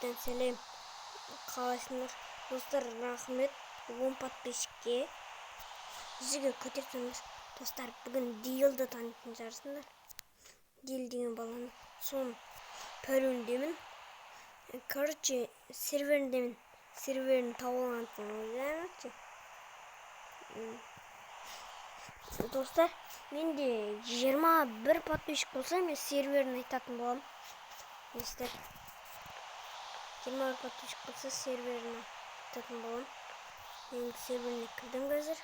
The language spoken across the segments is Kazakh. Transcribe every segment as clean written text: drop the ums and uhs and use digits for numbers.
Ülkeden selam. Қалайсыңдар? Достар, рахмет. 10 подписчикке. Жүзіге көтерсеңіз, достар, бүгін Дилді танитын жарсыңдар. Дил деген баланы. Соның пароліндемін. Короче, серверіндемін. Серверін тауып алғансың. Достар, менде 21 подписчик болса, мен серверін айтатын боламын. Достар, 21 подписчик болса, серверін айтатын боламын. Мен серверіне кірдім қазір.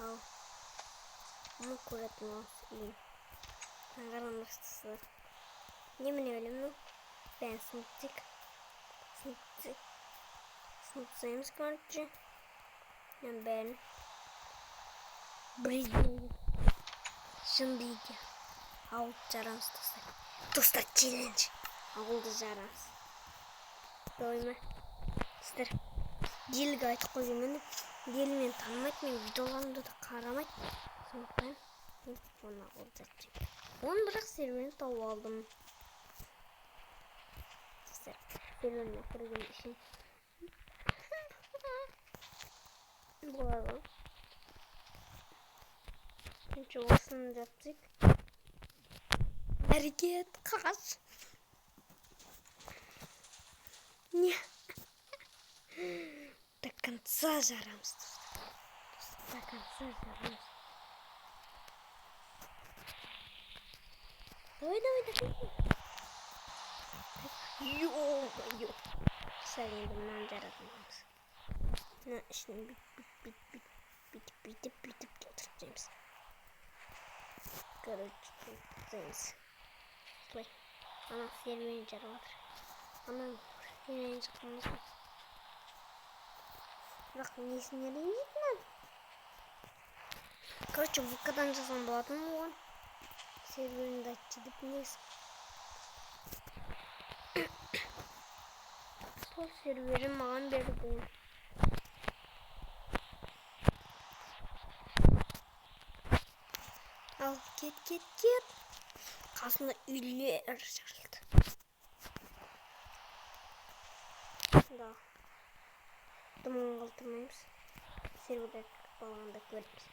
Ал, мұны көретін боласыз. Қарамақсыздар. Немене өлімнің? Бән сыныптик. Сыныптсаймыз, короче. Мен бәрін. Брейден. Шындейді. Ауылды жарамыз, достар. Достар, челлендж. Ауылды жарамыз. Дойма. Достар, Дилге айтып қойғанмын. Дил мен танымайды, мен видеоларымды да қарамайды. Сондықтан оны ауылды жарамыз. Оны бірақ серверін тауып алдым. Достар, серверіне кірген үшін. Болады. Çünkü olsun yaptık. Hareket kaç. Не. До конца жарамыз. До конца жарамыз. Давай. Ё-моё. Сәлемдімнен жаратмамыз. На ішіне битіп келтірeceğiz. Короче, займыз. Слай. Ана серверін жаралатыр. Ана серверін шыққымыз. Бірақ несіне ренжитін? Короче, вкадан жазған болатын оған. Серверінде айтшы деп несі. Сол серверін маған берді. Al git. Aslında üllü arışırdı. Da. Tamam kaldırmayız. Server'da bağlamda görürüz.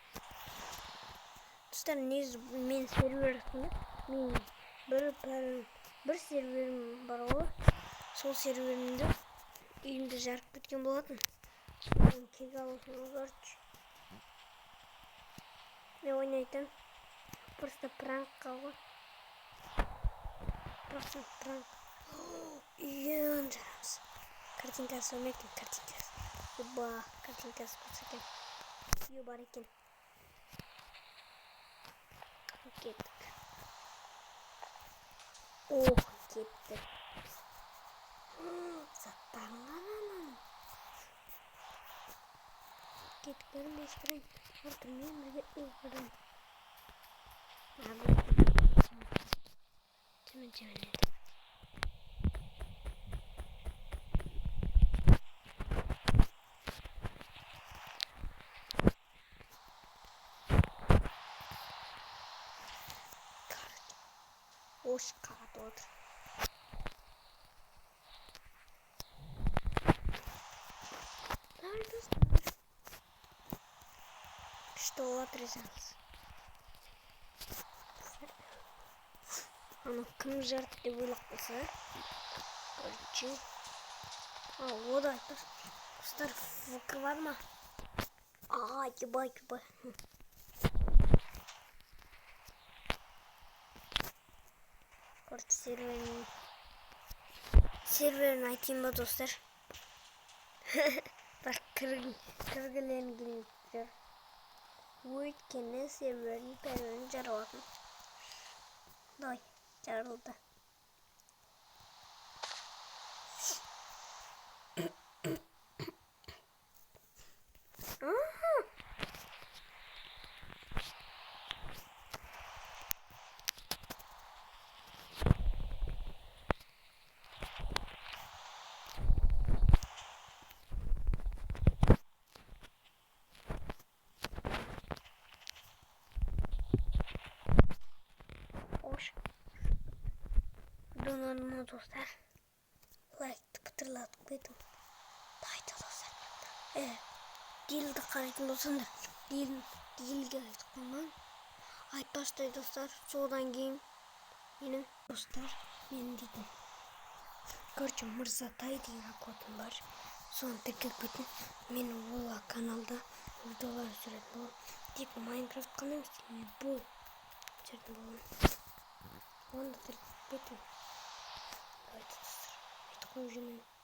Dostlar, men server arasında bir serverim var o. Sol serverimde elimde жарып кеткен болатын. Кек алысыңыздар. Мен ойнайтын. Просто пранк қалған. Просто пранк. Үйен жарамыз. Картинкасы olma екен, картинкасы. Оба, картинкасы болса екен. Үй бар екен. Кеттік. Ох, кеттік. Заттарыңған анам. Кеттіктерін естірейін. Ортымен бірге ұйғырын. Cemen. Hoş kağıt oldu. Neredesin? Что отрезалось? Ana kım жарты деп ойлап қойса. Короче. O da айтар. Достар, ВК бар ма? Ебай. Короче, серверін айтайын ба, достар? Бірақ кіргілен келмейді. Өйткені серверін паролін жаралатын. Давай. Жарылды. Hoş. Donanma dostlar. Like қарайтын болсаңдар дилге айтқанмын. Айтпаштай достар. Содан кейін менің достар мен дейтін. Короче, Мырзатай деген аккаунтым бар. Соны тіркеп кетін. Мен ол каналда видеолар түсіретін боламын. Тек Майнкрафт қана емес, любой түсіретін боламын. Оны да тіркеп кетін. Давайте достар. Айтып қойып жүрмеймін.